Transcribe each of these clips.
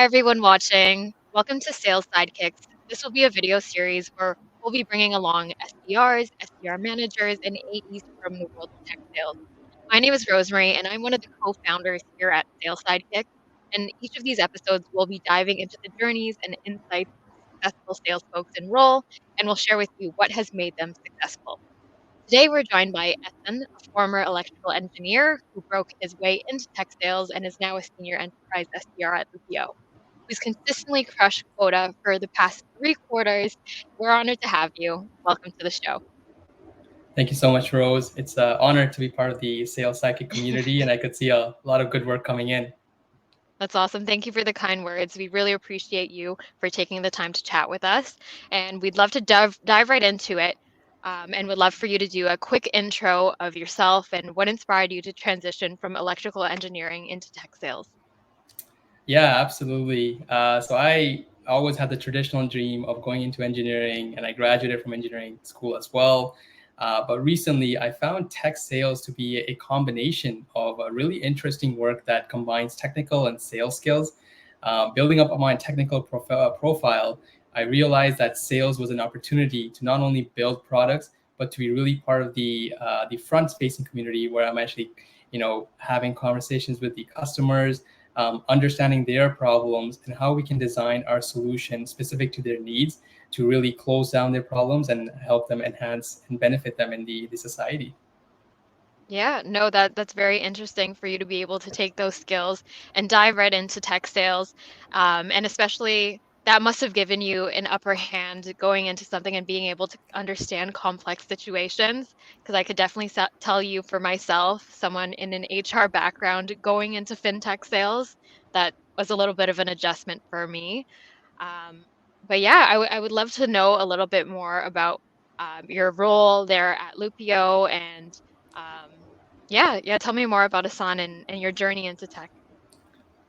Hi, everyone watching. Welcome to Sales Sidekicks. This will be a video series where we'll be bringing along SDRs, SDR managers, and AEs from the world of tech sales. My name is Rosemary, and I'm one of the co-founders here at Sales Sidekicks. And each of these episodes, we'll be diving into the journeys and insights of successful sales folks in role, and we'll share with you what has made them successful. Today, we're joined by Ahsan, a former electrical engineer who broke his way into tech sales and is now a senior enterprise SDR at Loopio, who's consistently crushed quota for the past 3 quarters. We're honored to have you. Welcome to the show. Thank you so much, Rose. It's an honor to be part of the Sales Psychic community, and I could see a lot of good work coming in. That's awesome. Thank you for the kind words. We really appreciate you for taking the time to chat with us. And we'd love to dive right into it. And would love for you to do a quick intro of yourself and what inspired you to transition from electrical engineering into tech sales. Yeah, absolutely. So I always had the traditional dream of going into engineering, and I graduated from engineering school as well. But recently, I found tech sales to be a combination of a really interesting work that combines technical and sales skills. Building up on my technical profile, I realized that sales was an opportunity to not only build products, but to be really part of the front-facing community where I'm actually, having conversations with the customers, understanding their problems and how we can design our solution specific to their needs to really close down their problems and help them enhance and benefit them in the society. Yeah, no, that's very interesting for you to be able to take those skills and dive right into tech sales. And especially that must have given you an upper hand going into something and being able to understand complex situations. Because I could definitely tell you for myself, someone in an HR background going into fintech sales, that was a little bit of an adjustment for me. Um, but yeah, I would love to know a little bit more about your role there at Loopio and yeah, tell me more about Ahsan and your journey into tech.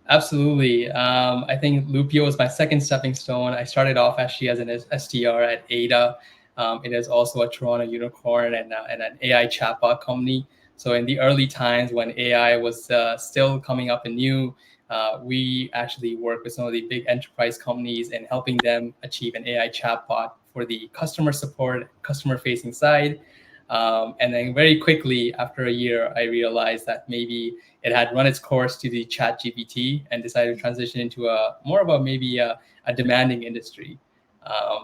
Absolutely. I think Loopio was my second stepping stone. I started off actually as an SDR at Ada. It is also a Toronto unicorn and an AI chatbot company. So in the early times when AI was still coming up and new, we actually worked with some of the big enterprise companies in helping them achieve an AI chatbot for the customer support, customer facing side. And then very quickly after a year, I realized that maybe it had run its course to the chat GPT and decided to transition into a more of a demanding industry.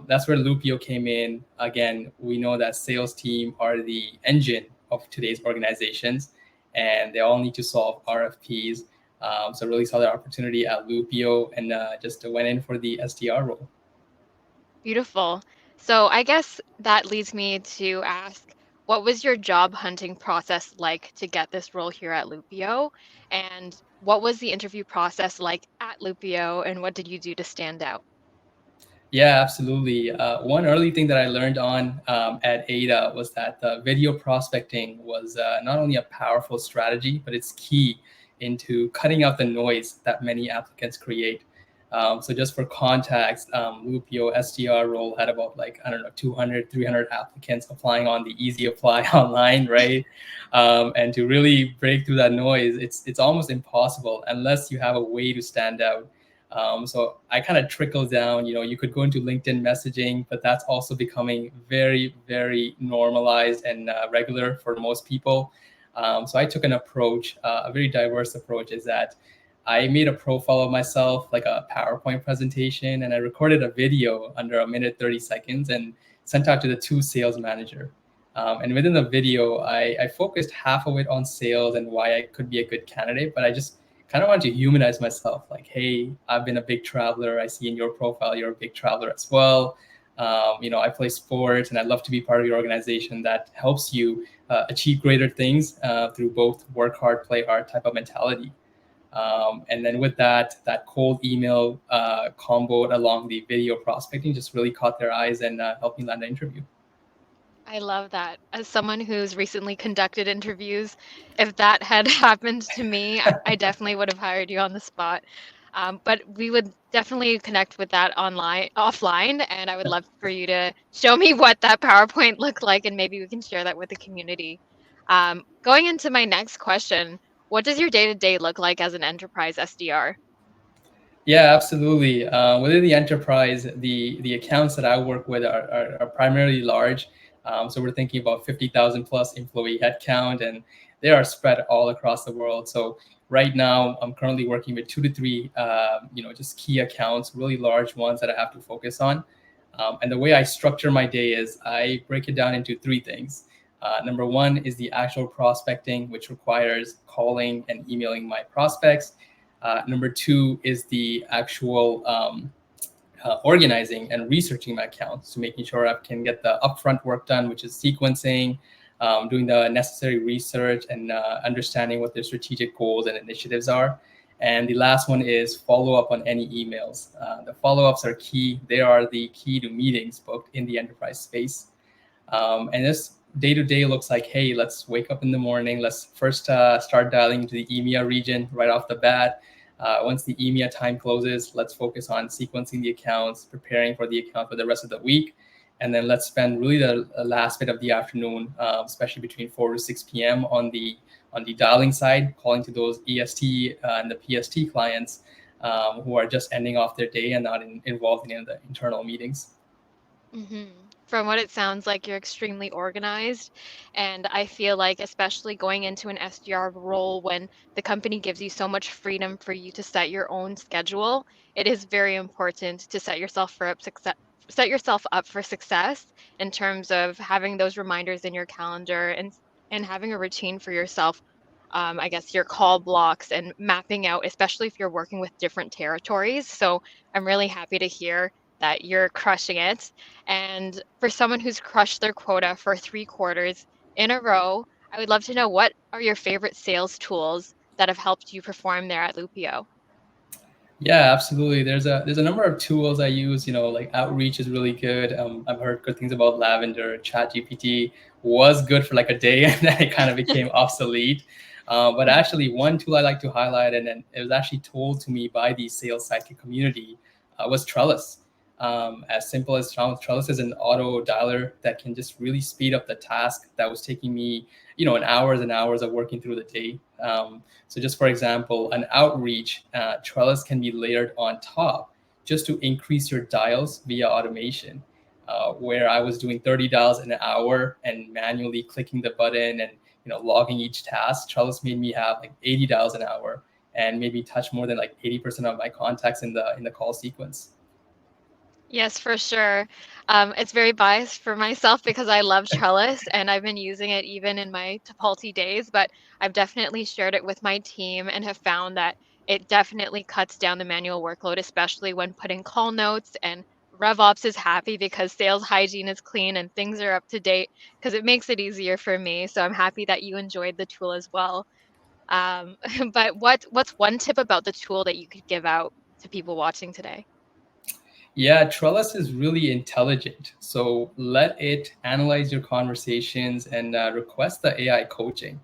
That's where Loopio came in. Again, we know that sales team are the engine of today's organizations, and they all need to solve RFPs. So really saw the opportunity at Loopio and just went in for the SDR role. Beautiful. So I guess that leads me to ask, what was your job hunting process like to get this role here at Loopio? And what was the interview process like at Loopio, and what did you do to stand out? Yeah, absolutely. One early thing that I learned on at Ada was that video prospecting was not only a powerful strategy, but it's key into cutting out the noise that many applicants create. So just for context, Loopio SDR role had about like, I don't know, 200, 300 applicants applying on the easy apply online, right? And to really break through that noise, it's almost impossible unless you have a way to stand out. So I kind of trickled down, you could go into LinkedIn messaging, but that's also becoming very, very normalized and regular for most people. So I took an approach, a very diverse approach, is that I made a profile of myself, like a PowerPoint presentation, and I recorded a video under a minute, 30 seconds and sent out to the two sales manager. And within the video, I focused half of it on sales and why I could be a good candidate, but I just kind of want to humanize myself. Like, hey, I've been a big traveler. I see in your profile you're a big traveler as well. I play sports and I'd love to be part of your organization that helps you achieve greater things through both work hard, play hard type of mentality. And then with that cold email comboed along the video prospecting just really caught their eyes and helped me land an interview. I love that. As someone who's recently conducted interviews, if that had happened to me, I definitely would have hired you on the spot. But we would definitely connect with that offline, and I would love for you to show me what that PowerPoint looked like, and maybe we can share that with the community. Going into my next question, what does your day-to-day look like as an enterprise SDR? Yeah, absolutely. Within the enterprise, the accounts that I work with are primarily large. So we're thinking about 50,000 plus employee headcount, and they are spread all across the world. So right now, I'm currently working with 2 to 3, just key accounts, really large ones that I have to focus on. And the way I structure my day is I break it down into 3 things. Number one is the actual prospecting, which requires calling and emailing my prospects. Number two is the actual organizing and researching my accounts, so making sure I can get the upfront work done, which is sequencing, doing the necessary research, and understanding what their strategic goals and initiatives are. And the last one is follow up on any emails. The follow ups are key. They are the key to meetings booked in the enterprise space. And this day to day looks like, hey, let's wake up in the morning. Let's first start dialing into the EMEA region right off the bat. Once the EMEA time closes, let's focus on sequencing the accounts, preparing for the account for the rest of the week. And then let's spend really the last bit of the afternoon, especially between 4 to 6 p.m. On the dialing side, calling to those EST and the PST clients who are just ending off their day and not involved in the internal meetings. From what it sounds like, you're extremely organized. And I feel like, especially going into an SDR role when the company gives you so much freedom for you to set your own schedule, it is very important to set yourself up for success in terms of having those reminders in your calendar and having a routine for yourself. I guess your call blocks and mapping out, especially if you're working with different territories. So I'm really happy to hear that you're crushing it. And for someone who's crushed their quota for 3 quarters in a row, I would love to know, what are your favorite sales tools that have helped you perform there at Loopio? Yeah, absolutely. There's a number of tools I use. Like Outreach is really good. I've heard good things about Lavender. ChatGPT was good for like a day, and then it kind of became obsolete. But actually, one tool I like to highlight, and then it was actually told to me by the sales sidekick community, was Trellis. As simple as Trellis is an auto dialer that can just really speed up the task that was taking me, an hours and hours of working through the day. So just for example, an outreach trellis can be layered on top just to increase your dials via automation. Where I was doing 30 dials an hour and manually clicking the button and logging each task, Trellis made me have like 80 dials an hour and maybe touch more than like 80% of my contacts in the call sequence. Yes, for sure. It's very biased for myself because I love Trellis and I've been using it even in my Tapalti days, but I've definitely shared it with my team and have found that it definitely cuts down the manual workload, especially when putting call notes, and RevOps is happy because sales hygiene is clean and things are up to date because it makes it easier for me. So I'm happy that you enjoyed the tool as well. Um, but what's one tip about the tool that you could give out to people watching today? Yeah, Trellis is really intelligent. So let it analyze your conversations and request the AI coaching.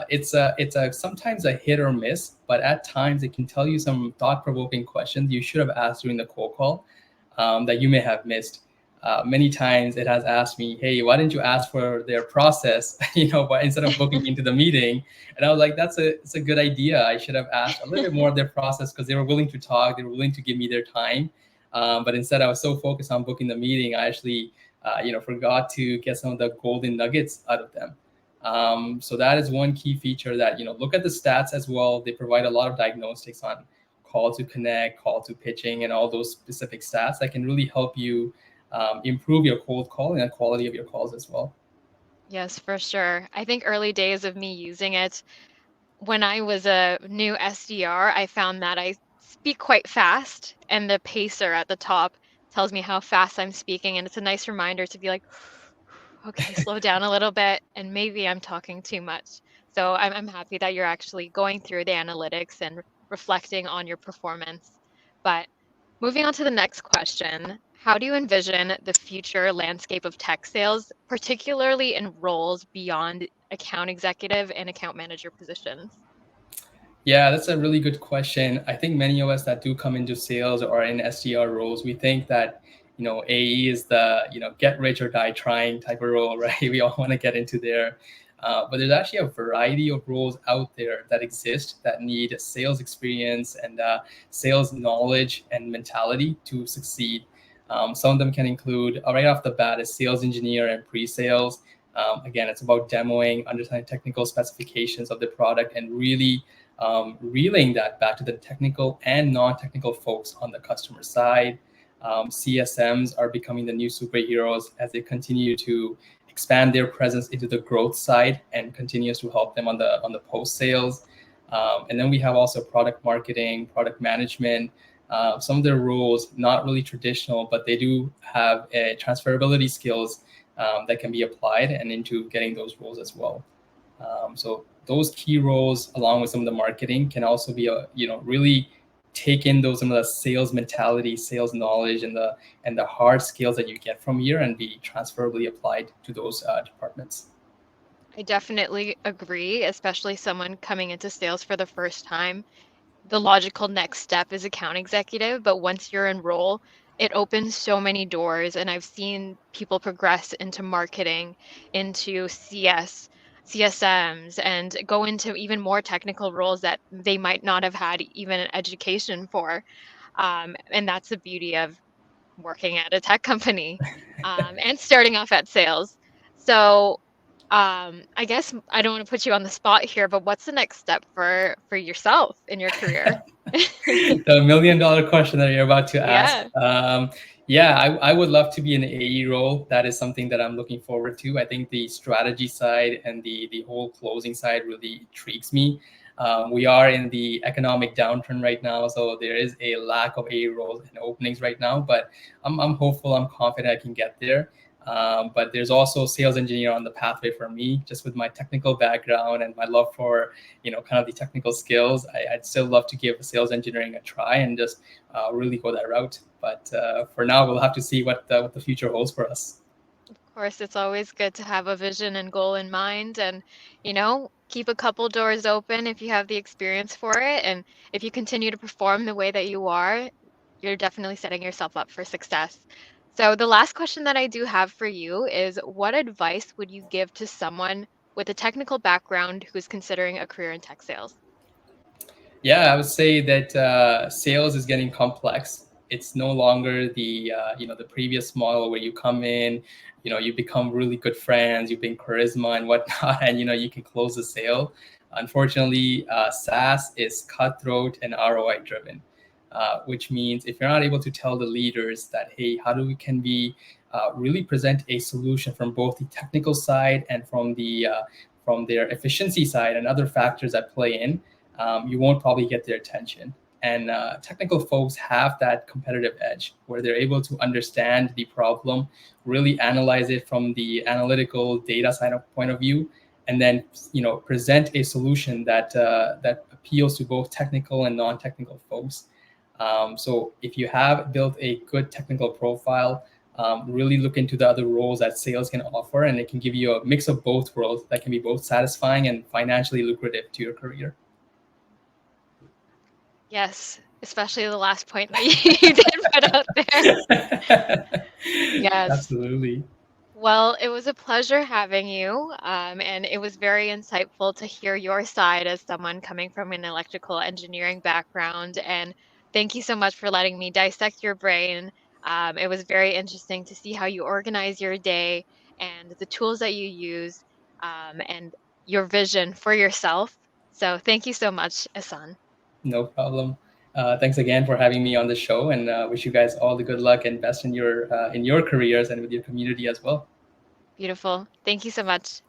It's a sometimes a hit or miss, but at times it can tell you some thought-provoking questions you should have asked during the cold call that you may have missed. Many times it has asked me, "Hey, why didn't you ask for their process?" But instead of booking into the meeting, and I was like, it's a good idea. I should have asked a little bit more of their process because they were willing to talk, they were willing to give me their time. But instead, I was so focused on booking the meeting, I actually, forgot to get some of the golden nuggets out of them. So that is one key feature that, look at the stats as well. They provide a lot of diagnostics on call to connect, call to pitching, and all those specific stats that can really help you improve your cold call and the quality of your calls as well. Yes, for sure. I think early days of me using it, when I was a new SDR, I found that I speak quite fast, and the pacer at the top tells me how fast I'm speaking. And it's a nice reminder to be like, okay, slow down a little bit, and maybe I'm talking too much. So I'm happy that you're actually going through the analytics and reflecting on your performance. But moving on to the next question, how do you envision the future landscape of tech sales, particularly in roles beyond account executive and account manager positions? Yeah, that's a really good question. I think many of us that do come into sales or in SDR roles, we think that, AE is the, get rich or die trying type of role, right? We all want to get into there. But there's actually a variety of roles out there that exist that need sales experience and sales knowledge and mentality to succeed. Some of them can include, right off the bat, a sales engineer and pre-sales. Again, it's about demoing, understanding technical specifications of the product, and really relaying that back to the technical and non-technical folks on the customer side. CSMs are becoming the new superheroes as they continue to expand their presence into the growth side and continues to help them on the post sales. And then we have also product marketing, product management. Some of their roles not really traditional, but they do have transferability skills that can be applied and into getting those roles as well. So those key roles, along with some of the marketing, can also be really take in those some of the sales mentality, sales knowledge, and the hard skills that you get from here and be transferably applied to those departments. I definitely agree, especially someone coming into sales for the first time. The logical next step is account executive, but once you're in role, it opens so many doors. And I've seen people progress into marketing, into CSMs, and go into even more technical roles that they might not have had even an education for. And that's the beauty of working at a tech company, and starting off at sales. So, I guess I don't want to put you on the spot here, but what's the next step for yourself in your career? The $1 million question that you're about to ask. Yeah. Yeah, I would love to be in the AE role. That is something that I'm looking forward to. I think the strategy side and the whole closing side really intrigues me. We are in the economic downturn right now, so there is a lack of AE roles and openings right now. But I'm hopeful, I'm confident I can get there. But there's also sales engineer on the pathway for me, just with my technical background and my love for kind of the technical skills. I'd still love to give sales engineering a try and just really go that route. But for now, we'll have to see what the future holds for us. Of course, it's always good to have a vision and goal in mind and, keep a couple doors open if you have the experience for it. And if you continue to perform the way that you are, you're definitely setting yourself up for success. So the last question that I do have for you is what advice would you give to someone with a technical background who's considering a career in tech sales? Yeah, I would say that sales is getting complex. It's no longer the previous model where you come in, you become really good friends, you bring charisma and whatnot, and you can close the sale. Unfortunately, SaaS is cutthroat and ROI driven, which means if you're not able to tell the leaders that, hey, how do we can we really present a solution from both the technical side and from their efficiency side and other factors that play in, you won't probably get their attention. And technical folks have that competitive edge where they're able to understand the problem, really analyze it from the analytical data side of point of view, and then present a solution that appeals to both technical and non-technical folks. So if you have built a good technical profile, really look into the other roles that sales can offer, and it can give you a mix of both worlds that can be both satisfying and financially lucrative to your career. Yes, especially the last point that you did put out there. Yes. Absolutely. Well, it was a pleasure having you, and it was very insightful to hear your side as someone coming from an electrical engineering background. And thank you so much for letting me dissect your brain. It was very interesting to see how you organize your day and the tools that you use, and your vision for yourself. So thank you so much, Asan. No problem. Thanks again for having me on the show, and wish you guys all the good luck and best in your careers and with your community as well. Beautiful. Thank you so much.